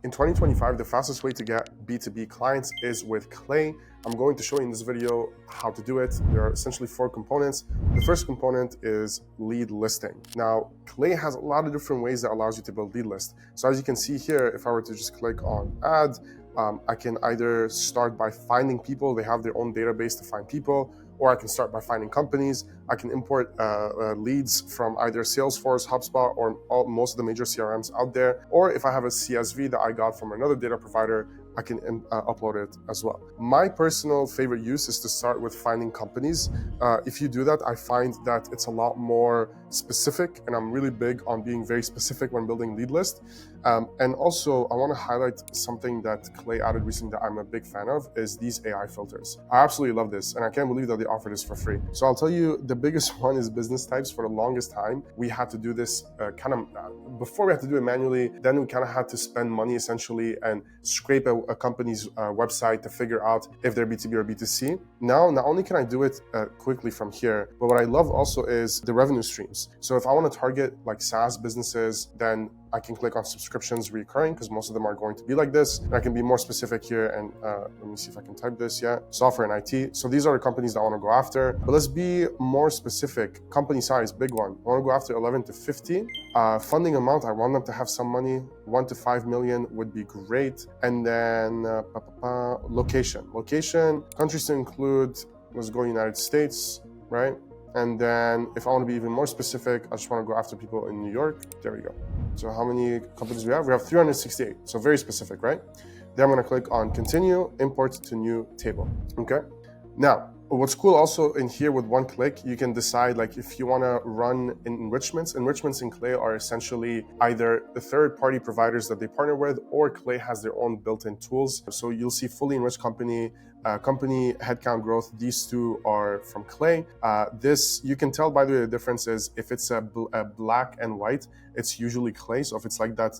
In 2025, the fastest way to get B2B clients is with Clay. I'm going to show you in this video how to do it. There are essentially 4 components. The first component is lead listing. Now, Clay has a lot of different ways that allows you to build lead list. So as you can see here, if I were to just click on add, I can either start by finding people. They have their own database to find people, or I can start by finding companies. I can import leads from either Salesforce, HubSpot, or most of the major CRMs out there. Or if I have a CSV that I got from another data provider, I can upload it as well. My personal favorite use is to start with finding companies. If you do that, I find that it's a lot more specific, and I'm really big on being very specific when building lead list. And also, I want to highlight something that Clay added recently that I'm a big fan of, is these AI filters. I absolutely love this, and I can't believe that they offer this for free. So I'll tell you, the biggest one is business types. For the longest time, we had to do this before we had to do it manually, then we kind of had to spend money essentially and scrape a company's website to figure out if they're B2B or B2C. Now, not only can I do it quickly from here, but what I love also is the revenue streams. So if I want to target like SaaS businesses, then I can click on subscriptions recurring, because most of them are going to be like this. And I can be more specific here, and let me see if I can type this. Yeah, software and IT. So these are the companies that I want to go after. But let's be more specific. Company size, big one. I want to go after 11 to 50. Funding amount, I want them to have some money. 1 to 5 million would be great. And then location. Location, countries to include, let's go United States, right? And then if I want to be even more specific, I just want to go after people in New York. There we go. So how many companies do we have? We have 368. So very specific, right? Then I'm going to click on continue, import to new table. Okay. Now, what's cool also in here, with one click, you can decide like if you want to run enrichments. Enrichments in Clay are essentially either the third-party providers that they partner with, or Clay has their own built-in tools. So you'll see fully enriched company headcount growth. These two are from Clay. This, you can tell by the way, the difference is if it's a black and white, it's usually Clay. So if it's like that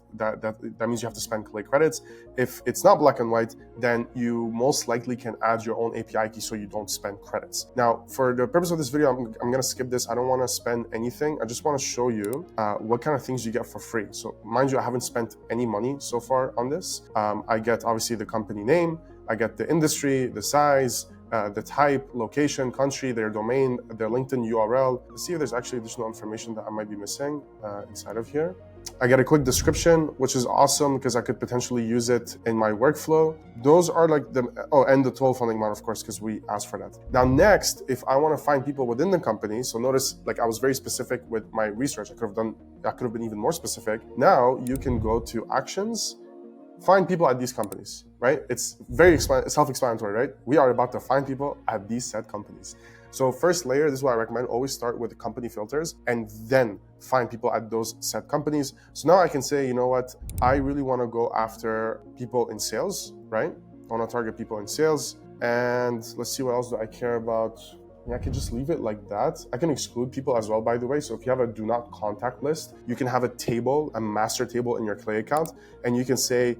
means you have to spend Clay credits. If it's not black and white, then you most likely can add your own API key so you don't spend credits. Now, for the purpose of this video, I'm going to skip this. I don't want to spend anything. I just want to show you what kind of things you get for free. So mind you, I haven't spent any money so far on this. I get obviously the company name, I get the industry, the size, the type, location, country, their domain, their LinkedIn URL. Let's see if there's actually additional information that I might be missing inside of here. I get a quick description, which is awesome because I could potentially use it in my workflow. Those are like and the total funding amount, of course, because we asked for that. Now, next, if I want to find people within the company, so notice like I was very specific with my research. I could have been even more specific. Now you can go to actions, find people at these companies, right? It's very self-explanatory, right? We are about to find people at these said companies. So first layer, this is what I recommend, always start with the company filters and then find people at those set companies. So now I can say, you know what, I really want to go after people in sales, right? I want to target people in sales. And let's see, what else do I care about? Yeah, I can just leave it like that. I can exclude people as well, by the way. So if you have a do not contact list, you can have a table, a master table in your Clay account, and you can say,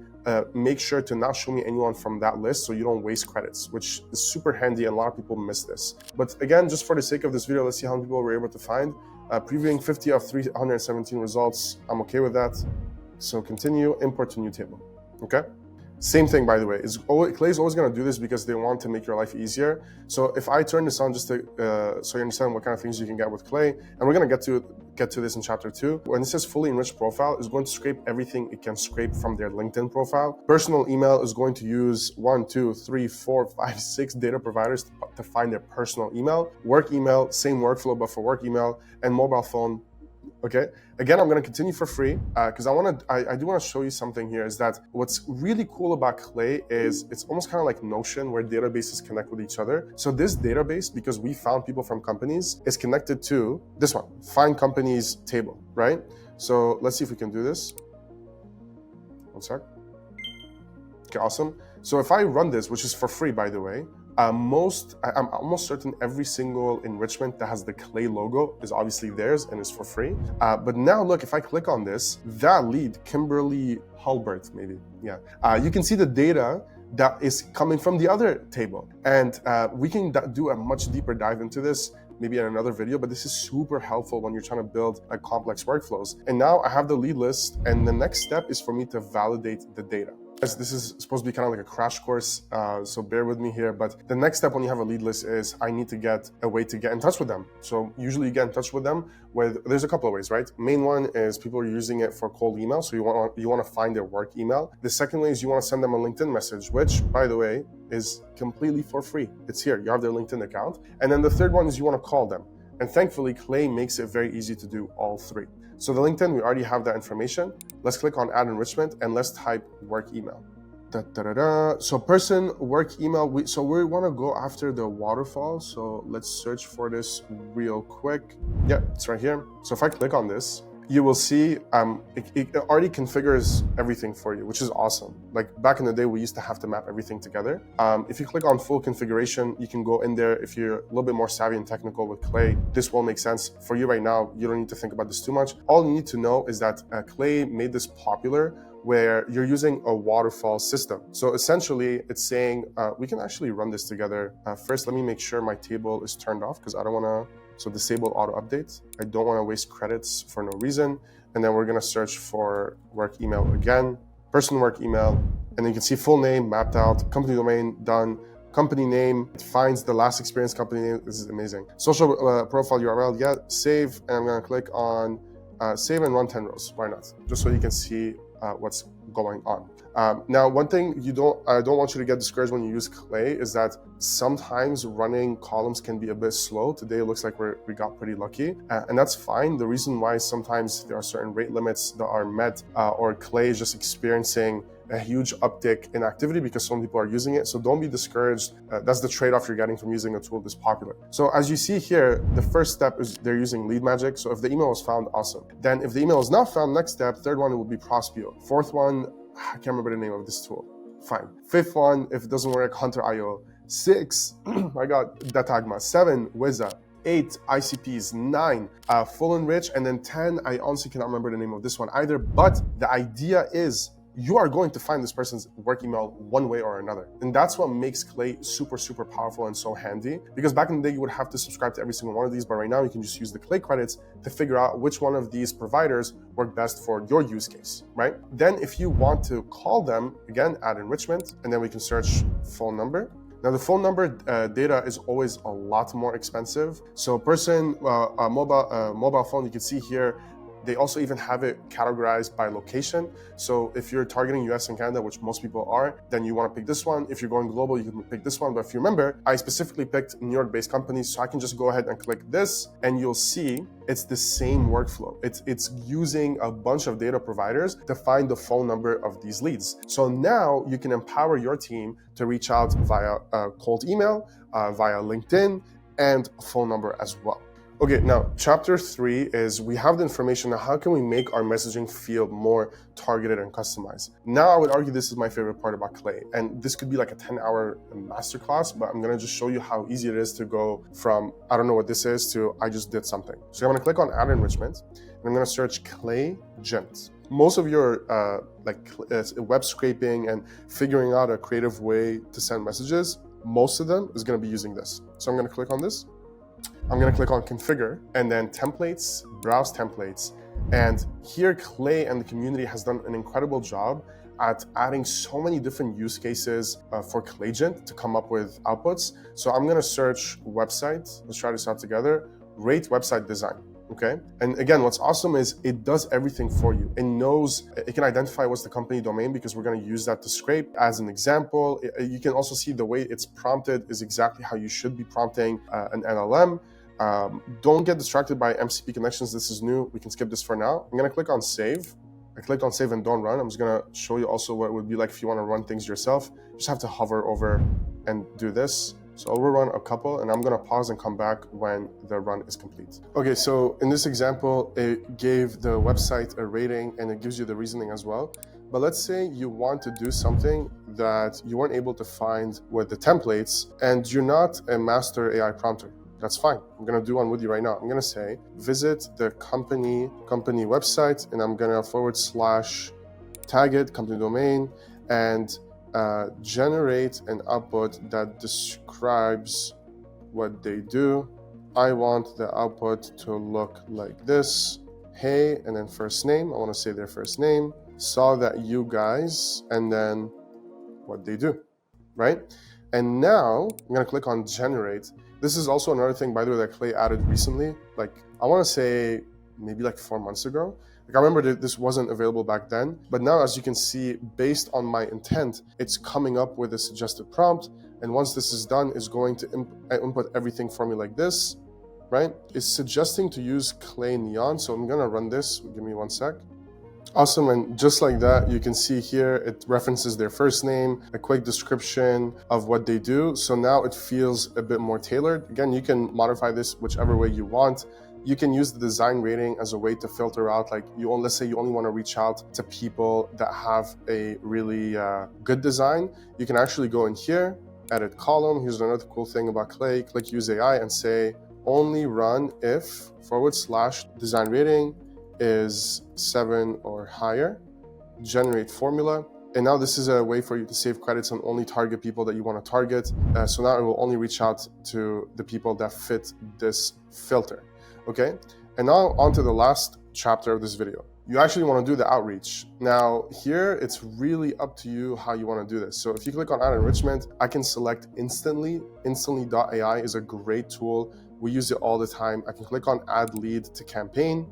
make sure to not show me anyone from that list so you don't waste credits, which is super handy, and a lot of people miss this. But again, just for the sake of this video, let's see how many people we're able to find. Previewing 50 of 317 results, I'm okay with that. So continue, import to new table, okay? Same thing, by the way. Clay is always going to do this because they want to make your life easier. So if I turn this on just to, so you understand what kind of things you can get with Clay, and we're going to get to this in chapter 2. When it says fully enriched profile, it's going to scrape everything it can scrape from their LinkedIn profile. Personal email is going to use 1, 2, 3, 4, 5, 6 data providers to find their personal email. Work email, same workflow, but for work email, and mobile phone. Okay. Again, I'm going to continue for free because I do want to show you something here, is that what's really cool about Clay is it's almost kind of like Notion, where databases connect with each other. So this database, because we found people from companies, is connected to this one, find companies table, right? So let's see if we can do this. One sec. Okay, awesome. So if I run this, which is for free, by the way, I'm almost certain every single enrichment that has the Clay logo is obviously theirs and is for free. But now look, if I click on this, that lead, Kimberly Hulbert, maybe, yeah. You can see the data that is coming from the other table. And we can do a much deeper dive into this. maybe in another video, but this is super helpful when you're trying to build like complex workflows. And now I have the lead list, and the next step is for me to validate the data. This is supposed to be kind of like a crash course, so bear with me here. But the next step when you have a lead list is I need to get a way to get in touch with them. So usually you get in touch with them there's a couple of ways, right? Main one is people are using it for cold email, so you want to find their work email. The second way is you want to send them a LinkedIn message, which, by the way, is completely for free. It's here. You have their LinkedIn account. And then the third one is you want to call them. And thankfully, Clay makes it very easy to do all three. So the LinkedIn, we already have that information. Let's click on add enrichment and let's type work email. So person work email, so we want to go after the waterfall. So let's search for this real quick. Yeah, it's right here. So if I click on this, you will see it already configures everything for you, which is awesome. Like back in the day, we used to have to map everything together. If you click on full configuration, you can go in there. If you're a little bit more savvy and technical with Clay, this will make sense for you right now. You don't need to think about this too much. All you need to know is that Clay made this popular where you're using a waterfall system. So essentially it's saying, we can actually run this together. First, let me make sure my table is turned off because I don't want to, so disable auto updates. I don't want to waste credits for no reason. And then we're going to search for work email again, person work email, and then you can see full name mapped out, company domain done, company name, it finds the last experience company name. This is amazing. Social profile URL, yeah, save. And I'm going to click on save and run 10 rows. Why not? Just so you can see what's going on. Now, one thing I don't want you to get discouraged when you use Clay is that sometimes running columns can be a bit slow. Today, it looks like we got pretty lucky, and that's fine. The reason why sometimes there are certain rate limits that are met, or Clay is just experiencing a huge uptick in activity because some people are using it. So don't be discouraged. That's the trade-off you're getting from using a tool this popular. So as you see here, the first step is they're using lead magic. So if the email was found, awesome. Then if the email is not found, next step, third one, it would be Prospeo. Fourth one, I can't remember the name of this tool. Fine. Fifth one, if it doesn't work, Hunter.io. 6, I got Datagma. 7, Wiza. 8, ICPs. 9, Full Enrich. And then 10, I honestly cannot remember the name of this one either. But the idea is you are going to find this person's work email one way or another. And that's what makes Clay super, super powerful and so handy. Because back in the day, you would have to subscribe to every single one of these, but right now you can just use the Clay credits to figure out which one of these providers work best for your use case, right? Then if you want to call them, again, add enrichment, and then we can search phone number. Now the phone number data is always a lot more expensive. So person, mobile phone, you can see here, they also even have it categorized by location. So if you're targeting US and Canada, which most people are, then you want to pick this one. If you're going global, you can pick this one. But if you remember, I specifically picked New York-based companies, so I can just go ahead and click this, and you'll see it's the same workflow. It's using a bunch of data providers to find the phone number of these leads. So now you can empower your team to reach out via cold email, via LinkedIn, and a phone number as well. Okay, now chapter 3 is we have the information. Now, how can we make our messaging feel more targeted and customized? Now, I would argue this is my favorite part about Clay. And this could be like a 10-hour masterclass, but I'm gonna just show you how easy it is to go from, I don't know what this is, to I just did something. So I'm gonna click on add enrichment, and I'm gonna search Clay Gent. Most of your web scraping and figuring out a creative way to send messages, most of them is gonna be using this. So I'm gonna click on this. I'm going to click on configure and then templates, browse templates. And here Clay and the community has done an incredible job at adding so many different use cases for Claygent to come up with outputs. So I'm going to search website. Let's try this out together. Rate website design. Okay. And again, what's awesome is it does everything for you. It knows, it can identify what's the company domain because we're going to use that to scrape. As an example, you can also see the way it's prompted is exactly how you should be prompting an LLM. Don't get distracted by MCP connections. This is new. We can skip this for now. I'm going to click on save. I clicked on save and don't run. I'm just going to show you also what it would be like if you want to run things yourself. You just have to hover over and do this. So I'll run a couple and I'm going to pause and come back when the run is complete. Okay, so in this example, it gave the website a rating and it gives you the reasoning as well. But let's say you want to do something that you weren't able to find with the templates and you're not a master AI prompter. That's fine. I'm going to do one with you right now. I'm going to say, visit the company website, and I'm going to / tag it, company domain, and generate an output that describes what they do. I want the output to look like this. Hey, and then first name. I want to say their first name. Saw that you guys, and then what they do, right? And now I'm going to click on generate. This is also another thing, by the way, that Clay added recently. Like, I want to say maybe like 4 months ago. Like, I remember that this wasn't available back then, but now, as you can see, based on my intent, it's coming up with a suggested prompt. And once this is done, it's going to input everything for me like this, right? It's suggesting to use Clay Neon. So I'm going to run this. Give me 1 sec. Awesome, and just like that, you can see here, it references their first name, a quick description of what they do. So now it feels a bit more tailored. Again, you can modify this whichever way you want. You can use the design rating as a way to filter out, like, let's say you only want to reach out to people that have a really good design. You can actually go in here, edit column. Here's another cool thing about Clay. Click use AI and say, only run if / design rating is 7 or higher, generate formula. And now this is a way for you to save credits and only target people that you want to target. So now it will only reach out to the people that fit this filter, okay? And now on to the last chapter of this video. You actually want to do the outreach. Now here, it's really up to you how you want to do this. So if you click on add enrichment, I can select instantly. Instantly.ai is a great tool. We use it all the time. I can click on add lead to campaign.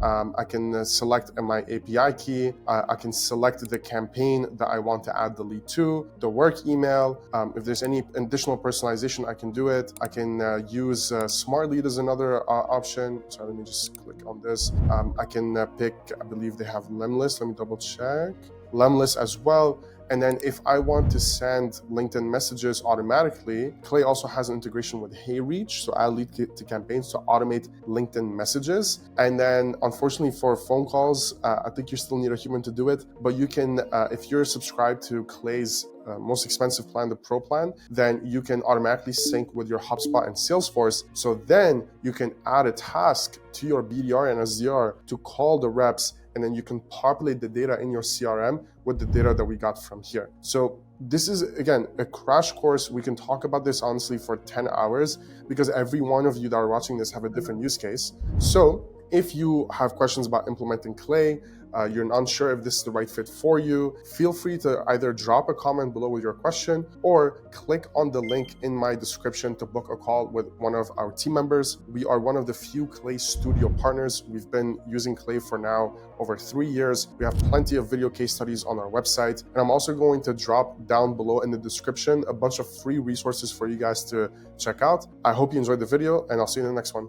I can select my API key. I can select the campaign that I want to add the lead to, the work email. If there's any additional personalization, I can do it. I can use smart lead as another option. So let me just click on this. I can pick, I believe they have lemlist. Let me double check. Lemlist as well. And then if I want to send LinkedIn messages automatically, Clay also has an integration with HeyReach. So I'll lead to campaigns to automate LinkedIn messages. And then unfortunately for phone calls, I think you still need a human to do it. But you can, if you're subscribed to Clay's most expensive plan, the Pro plan, then you can automatically sync with your HubSpot and Salesforce. So then you can add a task to your BDR and SDR to call the reps, and then you can populate the data in your CRM with the data that we got from here. So this is, again, a crash course. We can talk about this honestly for 10 hours because every one of you that are watching this have a different use case. So if you have questions about implementing Clay, you're unsure if this is the right fit for you, feel free to either drop a comment below with your question or click on the link in my description to book a call with one of our team members. We are one of the few Clay Studio partners. We've been using Clay for now over 3 years. We have plenty of video case studies on our website. And I'm also going to drop down below in the description a bunch of free resources for you guys to check out. I hope you enjoyed the video, and I'll see you in the next one.